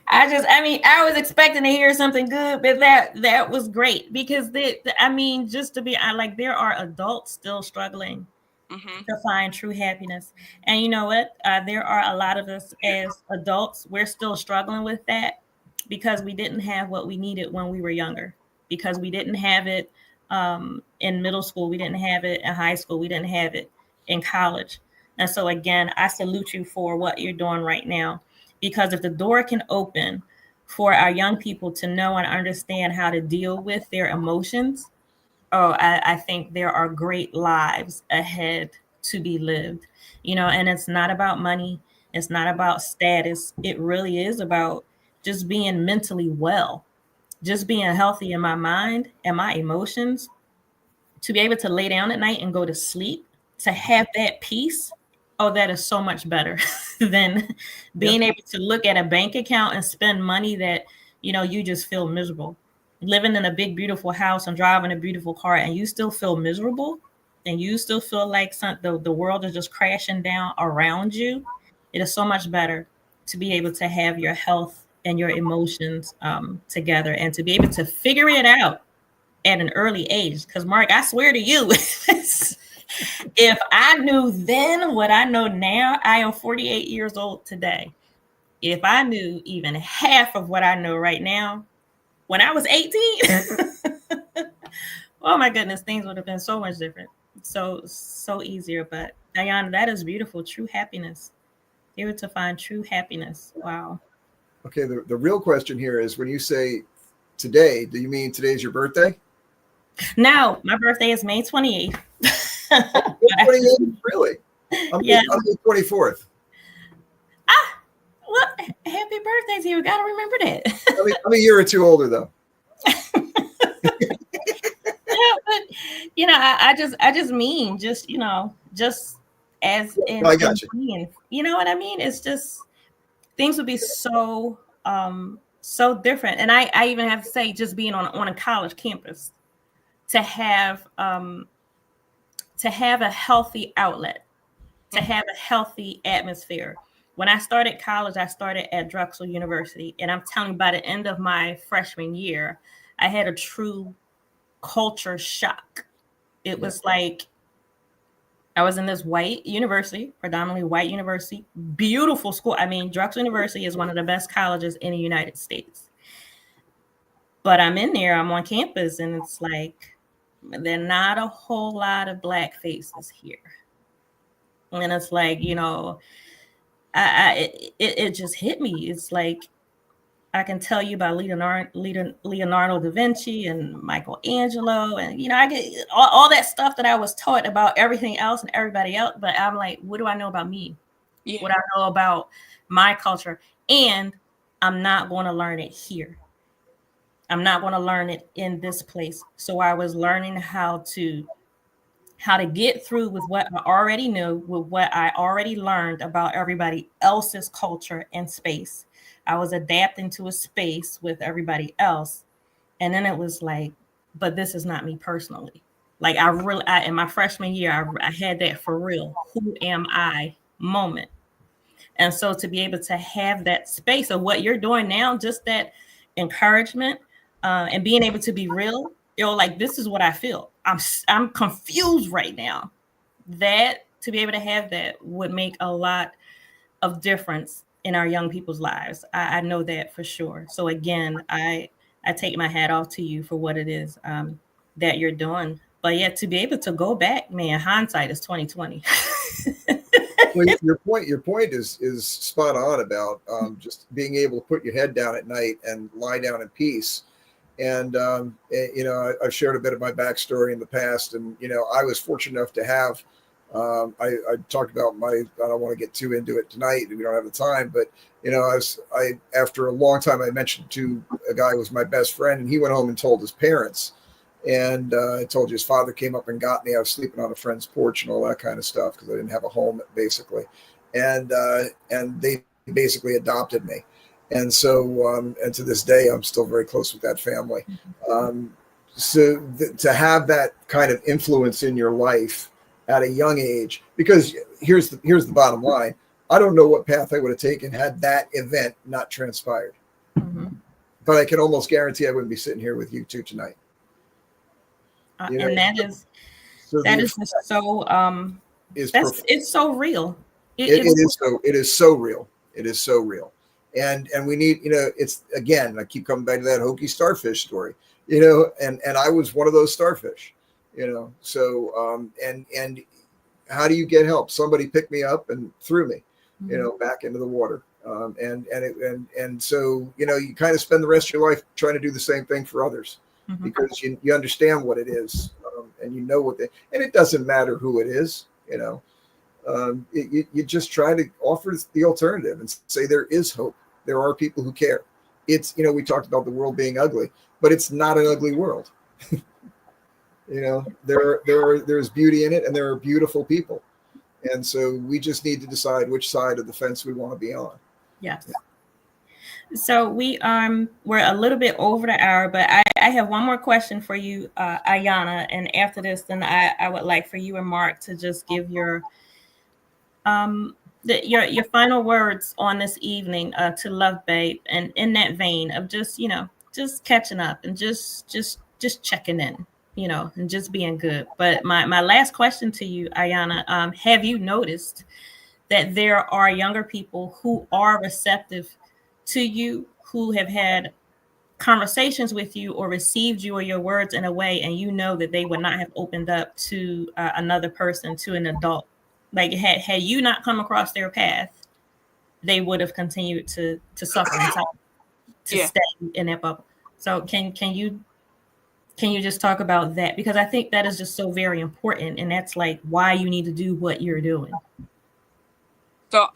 I was expecting to hear something good, but that was great, because just to be, like, there are adults still struggling Mm-hmm. to find true happiness. And you know what? There are a lot of us as adults, we're still struggling with that because we didn't have what we needed when we were younger, because we didn't have it in middle school, we didn't have it in high school, we didn't have it in college. And so, again, I salute you for what you're doing right now, because if the door can open for our young people to know and understand how to deal with their emotions, oh, I think there are great lives ahead to be lived. And it's not about money, it's not about status. It really is about just being mentally well, just being healthy in my mind and my emotions, to be able to lay down at night and go to sleep, to have that peace. Oh, that is so much better than being able to look at a bank account and spend money that, you just feel miserable. Living in a big, beautiful house and driving a beautiful car, and you still feel miserable, and you still feel like the world is just crashing down around you. It is so much better to be able to have your health and your emotions together, and to be able to figure it out at an early age. Because, Mark, I swear to you, if I knew then what I know now, I am 48 years old today. If I knew even half of what I know right now when I was 18, oh my goodness, things would have been so much different. So easier. But Ayanah, that is beautiful. True happiness. Able to find true happiness. Wow. Okay, the real question here is, when you say today, do you mean today's your birthday? No, my birthday is May 28th. 28th, really? I'm the 24th. Well, happy birthday to you. Got to remember that. I'm a year or two older, though. Yeah, but I just mean, just as in, I got you. being, you know what I mean? It's just, things would be so so different. And I even have to say, just being on a college campus, to have a healthy outlet, to have a healthy atmosphere. When I started college, I started at Drexel University, and I'm telling you, by the end of my freshman year, I had a true culture shock. It was like I was in this white university, predominantly white university, beautiful school. I mean, Drexel University is one of the best colleges in the United States. But I'm in there, I'm on campus, and it's like, there are not a whole lot of black faces here. And it's like, it just hit me. It's like, I can tell you about Leonardo da Vinci and Michelangelo, and I get all that stuff that I was taught about everything else and everybody else. But I'm like, what do I know about me? Yeah. What I know about my culture, and I'm not going to learn it here. I'm not going to learn it in this place. So I was learning how to get through with what I already knew, with what I already learned about everybody else's culture and space. I was adapting to a space with everybody else. And then it was like, but this is not me personally. Like in my freshman year, I had that for real. Who am I moment. And so to be able to have that space of what you're doing now, just that encouragement and being able to be real, like, this is what I feel. I'm confused right now. That to be able to have that would make a lot of difference in our young people's lives. I know that for sure. So again, I take my hat off to you for what it is that you're doing. But yet to be able to go back, man, hindsight is 2020. Well, your point is spot on about just being able to put your head down at night and lie down in peace. And I've shared a bit of my backstory in the past, and I was fortunate enough to have. I talked about my. I don't want to get too into it tonight. We don't have the time, but I after a long time, I mentioned to a guy who was my best friend, and he went home and told his parents. And I told you his father came up and got me. I was sleeping on a friend's porch and all that kind of stuff because I didn't have a home, basically. And they basically adopted me. And so, and to this day, I'm still very close with that family. To have that kind of influence in your life at a young age, because here's the bottom line. I don't know what path I would have taken had that event not transpired. Mm-hmm. But I can almost guarantee I wouldn't be sitting here with you two tonight. And that is so just so it's so real. It is so real. It is so real. And we need, it's again, I keep coming back to that hokey starfish story, and I was one of those starfish, so and how do you get help? Somebody picked me up and threw me, back into the water. And so, you kind of spend the rest of your life trying to do the same thing for others. Mm-hmm. Because you understand what it is, and you know and it doesn't matter who it is, you just try to offer the alternative and say there is hope. There are people who care. It's, we talked about the world being ugly, but it's not an ugly world. There's beauty in it, and there are beautiful people, and so we just need to decide which side of the fence we want to be on. Yes. Yeah. So we're a little bit over the hour, but I have one more question for you, Ayanah, and after this, then I would like for you and Mark to just give your final words on this evening to Love Babe, and in that vein of just catching up and just checking in, and just being good. But my last question to you, Ayanah, have you noticed that there are younger people who are receptive to you, who have had conversations with you or received you or your words in a way, and that they would not have opened up to another person, to an adult? Like, had you not come across their path, they would have continued to suffer and stay in that bubble. So can you just talk about that? Because I think that is just so very important, and that's like why you need to do what you're doing. So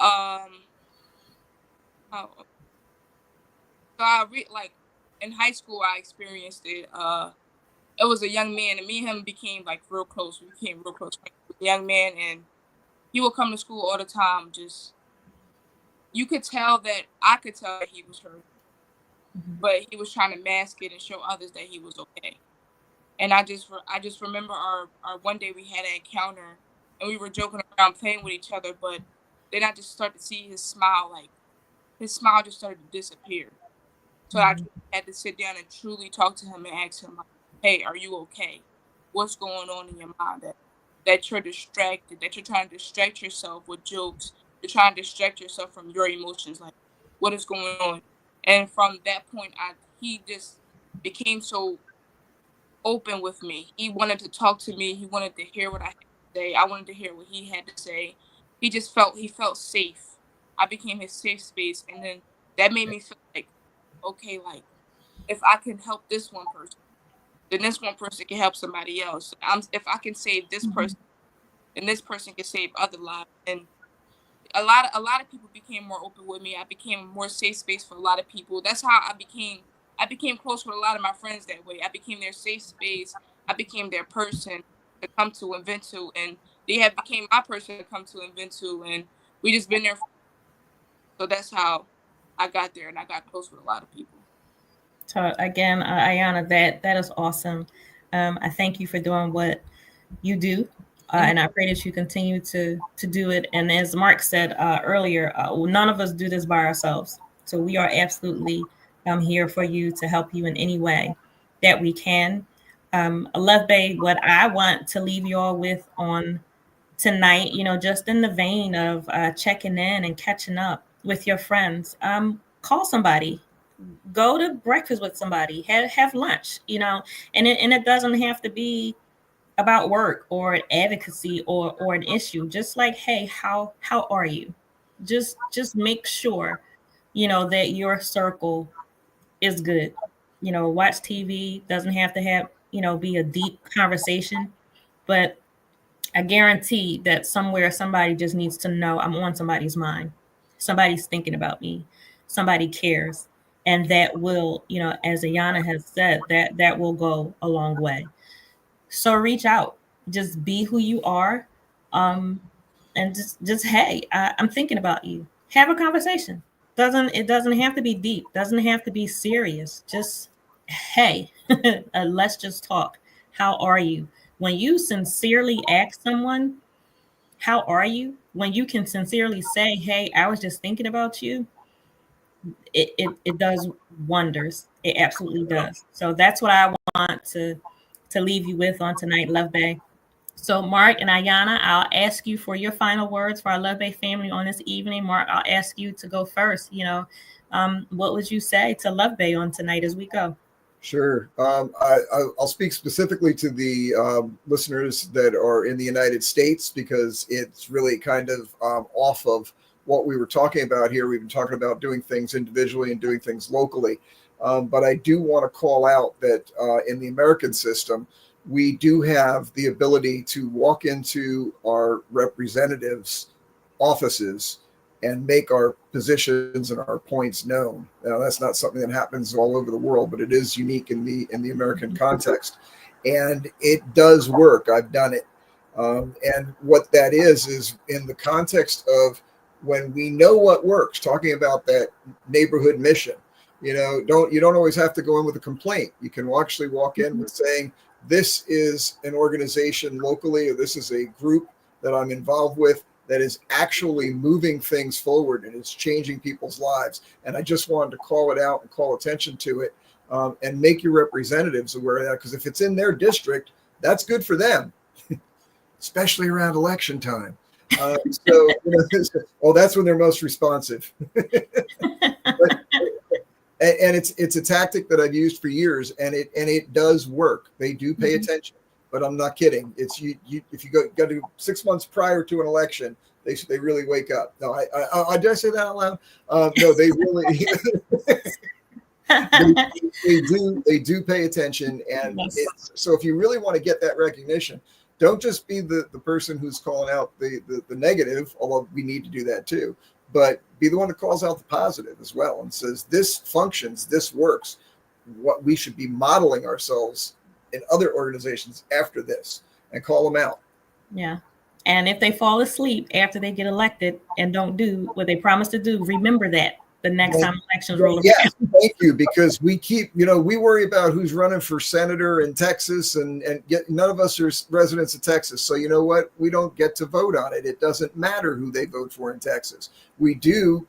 like in high school I experienced it. It was a young man, and me and him became like real close. We became real close. A young man, and he would come to school all the time. Just I could tell that he was hurt, but he was trying to mask it and show others that he was okay. And I just remember our one day we had an encounter, and we were joking around, playing with each other, but then I just started to see his smile, like his smile just started to disappear. So I had to sit down and truly talk to him and ask him, like, hey, are you okay? What's going on in your mind? that you're distracted, that you're trying to distract yourself with jokes. You're trying to distract yourself from your emotions, like what is going on. And from that point, he just became so open with me. He wanted to talk to me. He wanted to hear what I had to say. I wanted to hear what he had to say. He felt safe. I became his safe space, and then that made me feel like, okay, like if I can help this one person, then this one person can help somebody else. If I can save this person, then this person can save other lives. And a lot of people became more open with me. I became a more safe space for a lot of people. That's how I became close with a lot of my friends that way. I became their safe space. I became their person to come to and vent to, and they have became my person to come to and vent to, and we just been there. So that's how I got there, and I got close with a lot of people. So again, Ayanah, that is awesome. I thank you for doing what you do, and I pray that you continue to do it. And as Mark said earlier, none of us do this by ourselves. So we are absolutely here for you to help you in any way that we can. Love Bay, what I want to leave you all with on tonight, just in the vein of checking in and catching up with your friends, call somebody, go to breakfast with somebody, have lunch, and it doesn't have to be about work or advocacy or an issue. Just like, hey, how are you? Just make sure that your circle is good. Watch TV, doesn't have to have be a deep conversation, but I guarantee that somewhere somebody just needs to know I'm on somebody's mind. Somebody's thinking about me. Somebody cares. And that will, as Ayanah has said, that will go a long way. So reach out. Just be who you are. And just hey, I'm thinking about you. Have a conversation. It doesn't have to be deep, doesn't have to be serious. Just hey, let's just talk. How are you? When you sincerely ask someone, how are you? When you can sincerely say, hey, I was just thinking about you, it does wonders. It absolutely does. So that's what I want to leave you with on tonight, Love Bay. So Mark and Ayanah, I'll ask you for your final words for our Love Bay family on this evening. Mark, I'll ask you to go first. What would you say to Love Bay on tonight as we go? Sure. I'll speak specifically to the listeners that are in the United States because it's really kind of off of what we were talking about here. We've been talking about doing things individually and doing things locally. But I do want to call out that in the American system, we do have the ability to walk into our representatives' offices and make our positions and our points known. Now, that's not something that happens all over the world, but it is unique in the American context, and it does work. I've done it, and what that is in the context of when we know what works. Talking about that neighborhood mission, you don't always have to go in with a complaint. You can actually walk in with saying, "This is an organization locally, or this is a group that I'm involved with that is actually moving things forward and is changing people's lives." And I just wanted to call it out and call attention to it, and make your representatives aware of that, because if it's in their district, that's good for them, especially around election time. That's when they're most responsive. And it's a tactic that I've used for years, and it does work. They do pay attention. But I'm not kidding. It's you if you go to 6 months prior to an election, they really wake up. No, I did I say that out loud? No, they really they do pay attention, and yes. So if you really want to get that recognition, don't just be the person who's calling out the negative, although we need to do that too, but be the one that calls out the positive as well and says this functions, this works. What we should be modeling ourselves in other organizations after this, and call them out. Yeah. And if they fall asleep after they get elected and don't do what they promised to do, remember that the next time elections roll around. Yeah, thank you, because we keep, we worry about who's running for senator in Texas, and yet none of us are residents of Texas. So you know what? We don't get to vote on it. It doesn't matter who they vote for in Texas. We do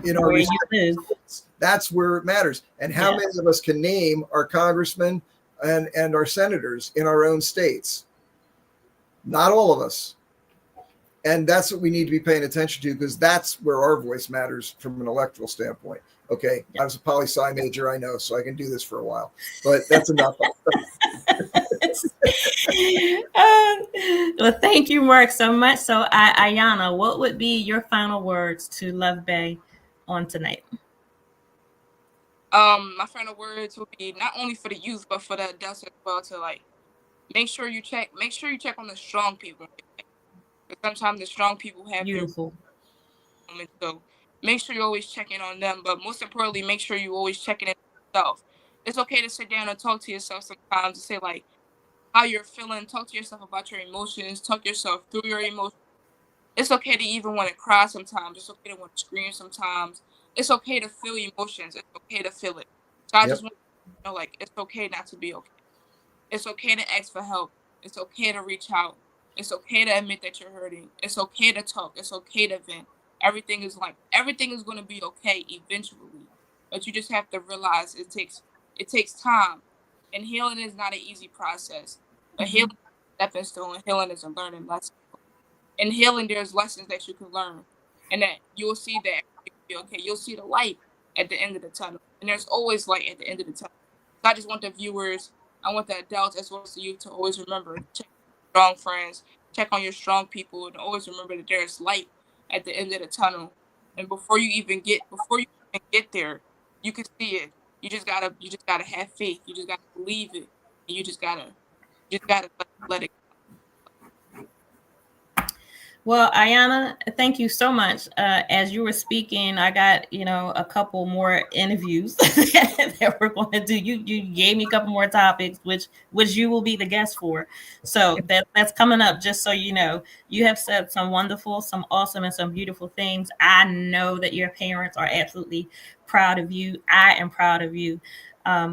in our states. That's where it matters. And how many of us can name our congressmen and our senators in our own states? Not all of us. And that's what we need to be paying attention to, because that's where our voice matters from an electoral standpoint. Okay, I was a poli-sci major, I know, so I can do this for a while, but that's enough. Well, thank you, Mark, so much. So, Ayanah, what would be your final words to Love Bay on tonight? My final words would be not only for the youth but for the adults as well, to like make sure you check on the strong people. Sometimes the strong people have their Beautiful. moments, so make sure you always check in on them. But most importantly, make sure you always checking in on yourself. It's okay to sit down and talk to yourself sometimes and say like how you're feeling. Talk to yourself about your emotions. Talk yourself through your emotions. It's okay to even want to cry sometimes. It's okay to want to scream sometimes. It's okay to feel emotions. It's okay to feel it. So I just Yep. want to know, like, it's okay not to be okay. It's okay to ask for help. It's okay to reach out. It's okay to admit that you're hurting. It's okay to talk. It's okay to vent. Everything is going to be okay eventually. But you just have to realize it takes time. And healing is not an easy process. But healing is a stepping stone. Healing is a learning lesson. In healing, there's lessons that you can learn, and that you'll see that everything will be okay. You'll see the light at the end of the tunnel, and there's always light at the end of the tunnel. So I just want the viewers, I want the adults as well as the youth to always remember, check on your strong friends, check on your strong people, and always remember that there's light at the end of the tunnel. And before you even get there, you can see it. You just gotta have faith. You just gotta believe it, and you just gotta let it. Well, Ayanah, thank you so much. As you were speaking, I got a couple more interviews that we're going to do. You gave me a couple more topics, which you will be the guest for. So that's coming up. Just so you know, you have said some wonderful, some awesome, and some beautiful things. I know that your parents are absolutely proud of you. I am proud of you.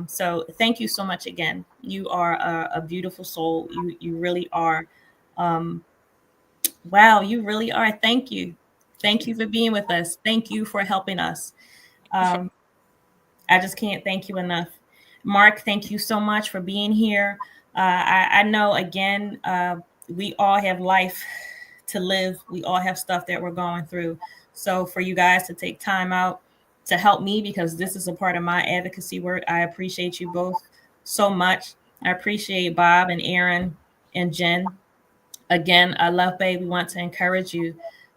So thank you so much again. You are a beautiful soul. You really are. Wow, you really are. Thank you. Thank you for being with us. Thank you for helping us. Um, I just can't thank you enough. Mark, thank you so much for being here. I know, again, we all have life to live. We all have stuff that we're going through. So for you guys to take time out to help me, because this is a part of my advocacy work, I appreciate you both so much. I appreciate Bob and Aaron and Jen. Again, I love Babe. We want to encourage you.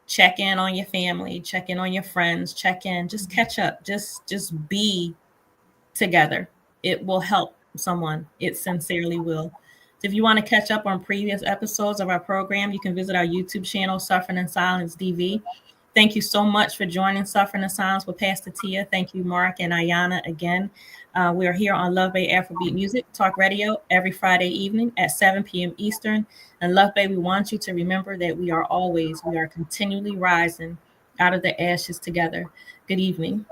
Check in on your family, check in on your friends, check in, just catch up, just be together. It will help someone. It sincerely will. So if you want to catch up on previous episodes of our program, you can visit our YouTube channel, Suffering in Silence DV. Thank you so much for joining Suffering in Silence with Pastor Tia. Thank you, Mark and Ayanah, again. We are here on Love Bay Afrobeat Music Talk Radio every Friday evening at 7 p.m. Eastern. And Love Bay, we want you to remember that we are continually rising out of the ashes together. Good evening.